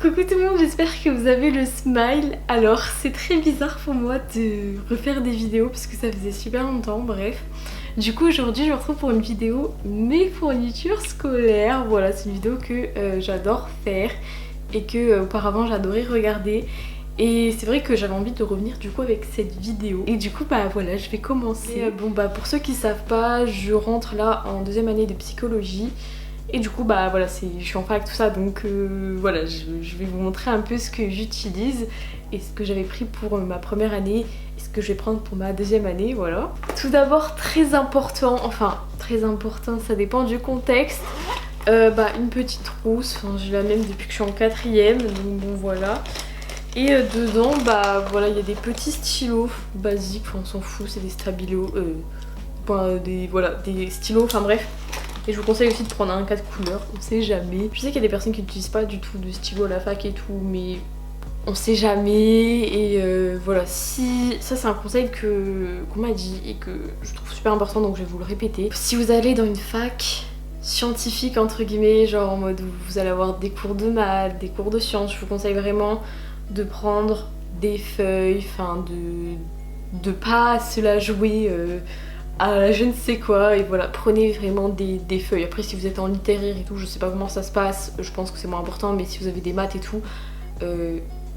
Coucou tout le monde, j'espère que vous avez le smile. Alors c'est très bizarre pour moi de refaire des vidéos parce que ça faisait super longtemps, bref. Du coup aujourd'hui je me retrouve pour une vidéo mes fournitures scolaires. Voilà, c'est une vidéo que j'adore faire et que auparavant j'adorais regarder. Et c'est vrai que j'avais envie de revenir du coup avec cette vidéo. Et du coup bah voilà, je vais commencer. Pour ceux qui savent pas, je rentre là en deuxième année de psychologie. Et du coup bah voilà, je suis en fac tout ça, donc voilà, je vais vous montrer un peu ce que j'utilise et ce que j'avais pris pour ma première année et ce que je vais prendre pour ma deuxième année, voilà. Tout d'abord, très important, ça dépend du contexte, une petite trousse, enfin j'ai la même depuis que je suis en quatrième, donc bon voilà. Et dedans bah voilà, il y a des petits stylos basiques, enfin, on s'en fout, c'est des stabilos, des stylos, enfin bref. Et je vous conseille aussi de prendre un cas de couleur, on sait jamais. Je sais qu'il y a des personnes qui n'utilisent pas du tout de stylo à la fac et tout, mais on sait jamais. Et voilà, si ça c'est un conseil qu'on m'a dit et que je trouve super important, donc je vais vous le répéter. Si vous allez dans une fac scientifique entre guillemets, genre en mode où vous allez avoir des cours de maths, des cours de sciences, je vous conseille vraiment de prendre des feuilles, enfin de pas se la jouer je ne sais quoi, et voilà, prenez vraiment des feuilles. Après si vous êtes en littéraire et tout, je sais pas comment ça se passe, je pense que c'est moins important, mais si vous avez des maths et tout,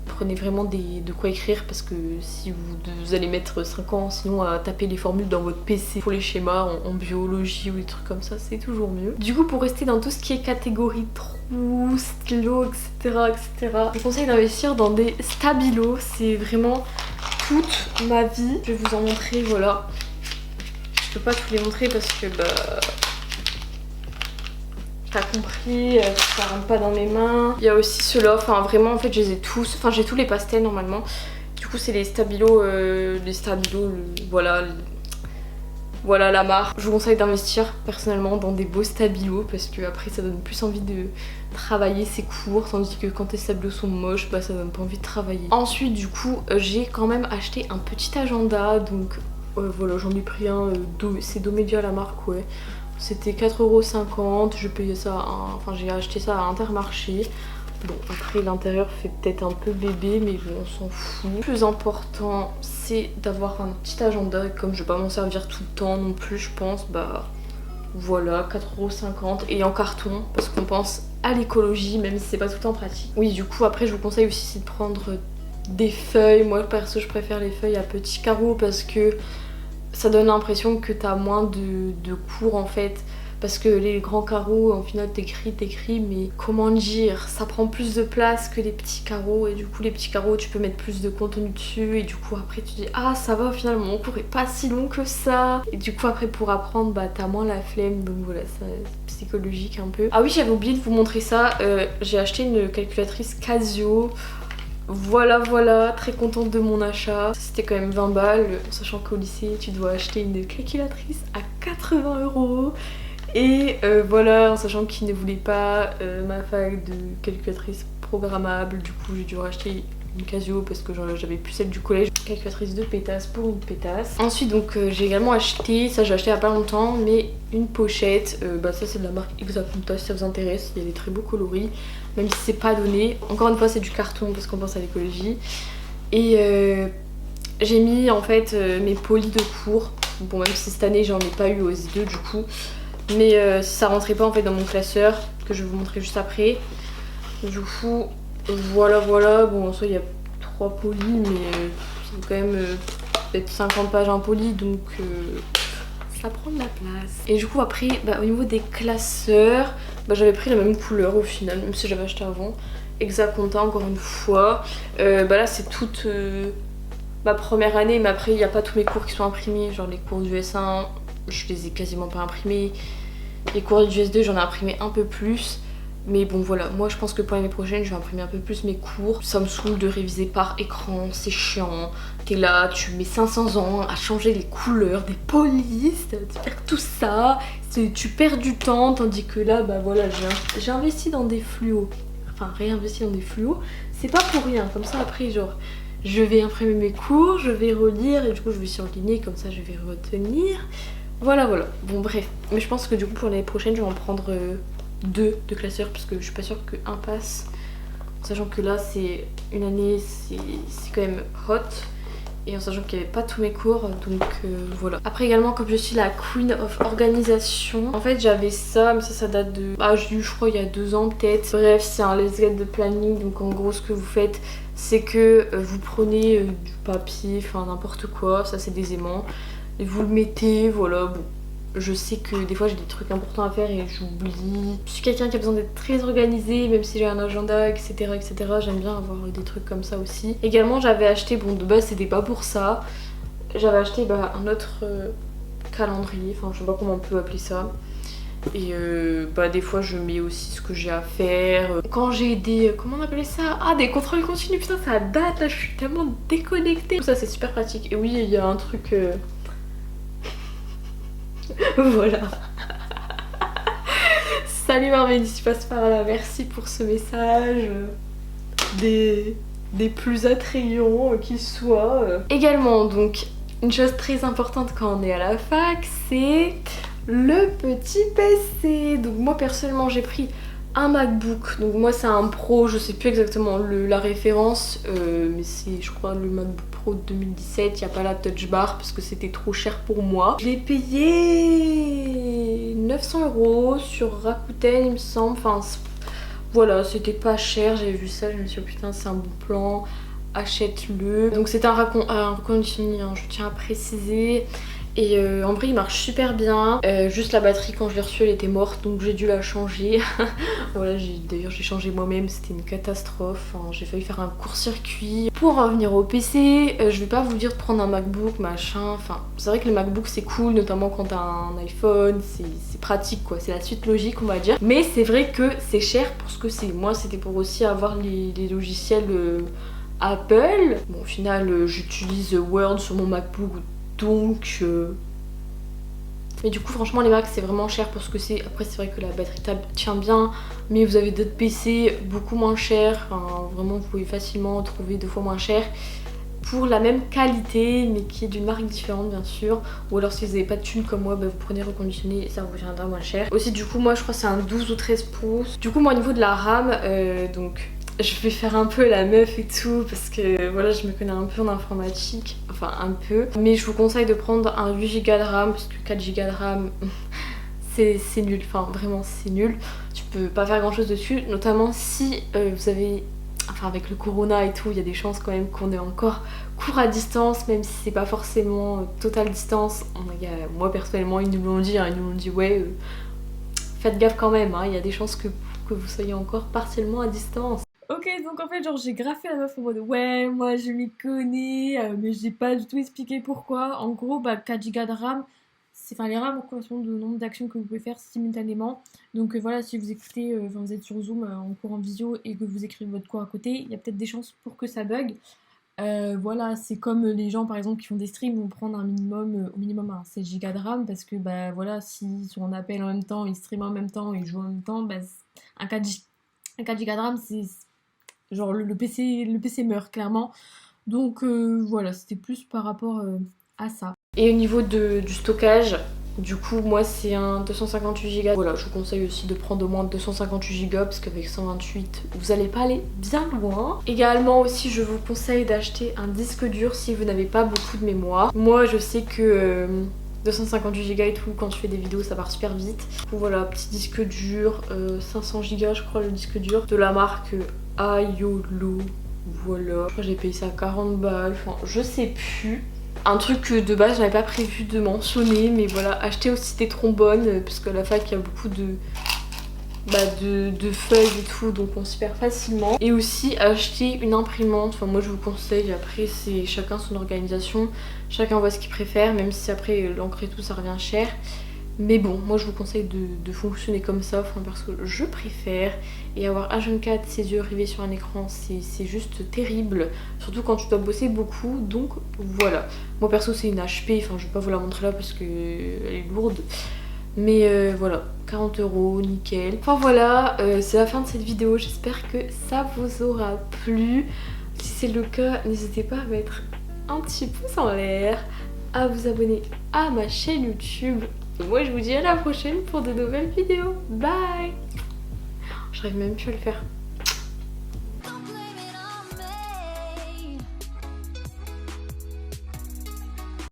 prenez vraiment de quoi écrire, parce que si vous allez mettre 5 ans sinon à taper les formules dans votre PC pour les schémas en biologie ou des trucs comme ça, c'est toujours mieux. Du coup, pour rester dans tout ce qui est catégorie trous, stylo, etc., je vous conseille d'investir dans des stabilos. C'est vraiment toute ma vie. Je vais vous en montrer, voilà. Je peux pas tous les montrer parce que t'as compris, ça rentre pas dans mes mains. Il y a aussi ceux-là, enfin vraiment en fait je les ai tous, enfin j'ai tous les pastels normalement. Du coup c'est les stabilos, voilà la marque. Je vous conseille d'investir personnellement dans des beaux stabilos parce que après ça donne plus envie de travailler ses cours, tandis que quand tes stabilos sont moches, bah ça donne pas envie de travailler. Ensuite du coup j'ai quand même acheté un petit agenda, donc voilà, j'en ai pris un, c'est Domedia la marque, ouais. C'était 4,50 €, je payais ça, j'ai acheté ça à Intermarché. Bon, après l'intérieur fait peut-être un peu bébé, mais bon, on s'en fout. Le plus important, c'est d'avoir un petit agenda, comme je vais pas m'en servir tout le temps non plus, je pense, bah voilà, 4,50 € et en carton, parce qu'on pense à l'écologie, même si c'est pas tout le temps pratique. Oui, du coup, après, je vous conseille aussi de prendre des feuilles. Moi, perso, je préfère les feuilles à petits carreaux parce que ça donne l'impression que t'as moins de cours en fait, parce que les grands carreaux, en final t'écris, mais comment dire, ça prend plus de place que les petits carreaux, et du coup les petits carreaux tu peux mettre plus de contenu dessus, et du coup après tu dis ah ça va, au final mon cours est pas si long que ça, et du coup après pour apprendre bah t'as moins la flemme, donc voilà, c'est psychologique un peu. Ah oui, j'avais oublié de vous montrer ça, j'ai acheté une calculatrice Casio. Voilà, très contente de mon achat. C'était quand même 20 balles, sachant qu'au lycée tu dois acheter une calculatrice à 80 €. Et voilà, en sachant qu'ils ne voulaient pas ma fac de calculatrice programmable, du coup j'ai dû racheter une Casio parce que j'avais plus celle du collège. Calculatrice de pétasse pour une pétasse. Ensuite donc j'ai également acheté, ça j'ai acheté il y a pas longtemps, mais une pochette. Ça c'est de la marque Exacunta si ça vous intéresse, il y a des très beaux coloris, même si c'est pas donné. Encore une fois c'est du carton parce qu'on pense à l'écologie. Et j'ai mis en fait mes polis de cours. Bon, même si cette année j'en ai pas eu aux S2 du coup, mais ça rentrait pas en fait dans mon classeur, que je vais vous montrer juste après. Du coup voilà, bon en soi il y a 3 polis, mais c'est quand même peut-être 50 pages en poli, donc ça prend de la place. Et du coup après au niveau des classeurs, j'avais pris la même couleur au final, même si j'avais acheté avant. Exacunta encore une fois. Là c'est toute ma première année, mais après il n'y a pas tous mes cours qui sont imprimés, genre les cours du S1 je les ai quasiment pas imprimés, les cours du S2 j'en ai imprimé un peu plus. Mais bon voilà, moi je pense que pour l'année prochaine je vais imprimer un peu plus mes cours. Ça me saoule de réviser par écran, c'est chiant. T'es là, tu mets 500 ans à changer les couleurs, des polices, tu perds tout ça, tu perds du temps. Tandis que là, voilà, j'ai investi dans des fluos. Enfin, réinvesti dans des fluos. C'est pas pour rien, comme ça après genre je vais imprimer mes cours, je vais relire et du coup je vais surligner, comme ça je vais retenir. Voilà. Bon bref, mais je pense que du coup pour l'année prochaine je vais en prendre 2 de classeurs parce que je suis pas sûre qu'un passe. en sachant que là c'est une année, c'est quand même hot. Et en sachant qu'il n'y avait pas tous mes cours, donc voilà. Après également, comme je suis la queen of organisation, en fait j'avais ça, mais ça date de... Ah je crois il y a 2 ans peut-être. Bref, c'est un let's get de planning, donc en gros ce que vous faites, c'est que vous prenez du papier, enfin n'importe quoi, ça c'est des aimants, et vous le mettez, voilà, bon. Je sais que des fois j'ai des trucs importants à faire et j'oublie. Je suis quelqu'un qui a besoin d'être très organisé, même si j'ai un agenda, etc. etc. J'aime bien avoir des trucs comme ça aussi. Également j'avais acheté, bon de base c'était pas pour ça, j'avais acheté un autre calendrier, enfin je sais pas comment on peut appeler ça. Et des fois je mets aussi ce que j'ai à faire. Quand j'ai des... comment on appelait ça? Ah, des contrôles continus, putain ça date là, je suis tellement déconnectée. Ça c'est super pratique. Et oui, il y a un truc... Voilà. Salut Marmélie, tu passes par là, merci pour ce message. Des plus attrayants qui soient. Également, donc, une chose très importante quand on est à la fac, c'est le petit PC. Donc moi personnellement j'ai pris un MacBook, donc moi c'est un Pro, je sais plus exactement la référence, mais c'est je crois le MacBook Pro de 2017, il n'y a pas la Touch Bar parce que c'était trop cher pour moi. Je l'ai payé 900 € sur Rakuten il me semble, enfin voilà, c'était pas cher, j'avais vu ça, je me suis dit putain c'est un bon plan, achète-le. Donc c'était un reconditionné, hein, je tiens à préciser. Et en vrai il marche super bien, juste la batterie quand je l'ai reçue elle était morte donc j'ai dû la changer. Voilà, d'ailleurs j'ai changé moi-même, c'était une catastrophe, enfin, j'ai failli faire un court-circuit. Pour en revenir au PC, je vais pas vous dire de prendre un MacBook machin, enfin c'est vrai que le MacBook c'est cool notamment quand t'as un iPhone, c'est pratique quoi, c'est la suite logique on va dire. Mais c'est vrai que c'est cher pour ce que c'est, moi c'était pour aussi avoir les logiciels Apple. Bon au final j'utilise Word sur mon MacBook. Donc mais du coup franchement les Macs c'est vraiment cher pour ce que c'est. Après c'est vrai que la batterie tient bien, mais vous avez d'autres PC beaucoup moins chers, enfin, vraiment vous pouvez facilement trouver 2 fois moins cher pour la même qualité mais qui est d'une marque différente bien sûr. Ou alors si vous n'avez pas de thunes comme moi, vous prenez reconditionné et ça vous reviendra moins cher. Aussi du coup moi je crois que c'est un 12 ou 13 pouces. Du coup moi au niveau de la RAM, donc je vais faire un peu la meuf et tout parce que voilà je me connais un peu en informatique, enfin un peu. Mais je vous conseille de prendre un 8 Go de RAM parce que 4 Go de RAM c'est nul, enfin vraiment c'est nul. Tu peux pas faire grand chose dessus, notamment si vous avez... Enfin avec le corona et tout, il y a des chances quand même qu'on ait encore cours à distance, même si c'est pas forcément totale distance. Moi personnellement ils nous l'ont dit, hein, ils nous l'ont dit ouais faites gaffe quand même, hein, il y a des chances que vous soyez encore partiellement à distance. Ok, donc en fait genre j'ai graffé la meuf en mode ouais moi je m'y connais, mais j'ai pas du tout expliqué pourquoi. En gros 4 Go de RAM, enfin les RAM correspondent au nombre d'actions que vous pouvez faire simultanément. Donc voilà, si vous écoutez, vous êtes sur Zoom en cours en visio et que vous écrivez votre cours à côté, il y a peut-être des chances pour que ça bug. Voilà, c'est comme les gens par exemple qui font des streams vont prendre un minimum, au minimum un 16 Go de RAM parce que voilà, s'ils sont en appel en même temps, ils streament en même temps, ils jouent en même temps, un 4 Go de RAM c'est... Genre le PC meurt clairement. Donc voilà, c'était plus par rapport à ça. Et au niveau du stockage, du coup moi c'est un 258 Go. Voilà, je vous conseille aussi de prendre au moins 258 Go parce qu'avec 128 vous allez pas aller bien loin. Également aussi je vous conseille d'acheter un disque dur si vous n'avez pas beaucoup de mémoire. Moi je sais que 258 Go et tout, quand je fais des vidéos ça part super vite. Du coup voilà, petit disque dur, 500 Go je crois le disque dur, de la marque Ayolo. Voilà, je crois que j'ai payé ça à 40 balles, enfin je sais plus. Un truc que de base j'avais pas prévu de mentionner, mais voilà, acheter aussi des trombones parce qu'à la fac il y a beaucoup de feuilles et tout, donc on s'y perd facilement. Et aussi acheter une imprimante, enfin moi je vous conseille, après c'est chacun son organisation, chacun voit ce qu'il préfère, même si après l'encre et tout ça revient cher. Mais bon, moi je vous conseille de fonctionner comme ça, enfin parce que je préfère. Et avoir H24 ses yeux rivés sur un écran, c'est juste terrible. Surtout quand tu dois bosser beaucoup, donc voilà. Moi perso c'est une HP, enfin je vais pas vous la montrer là parce qu'elle est lourde. Mais voilà, 40 €, nickel. Enfin voilà, c'est la fin de cette vidéo, j'espère que ça vous aura plu. Si c'est le cas, n'hésitez pas à mettre un petit pouce en l'air, à vous abonner à ma chaîne YouTube. Et moi je vous dis à la prochaine pour de nouvelles vidéos. Bye! J'arrive même plus à le faire.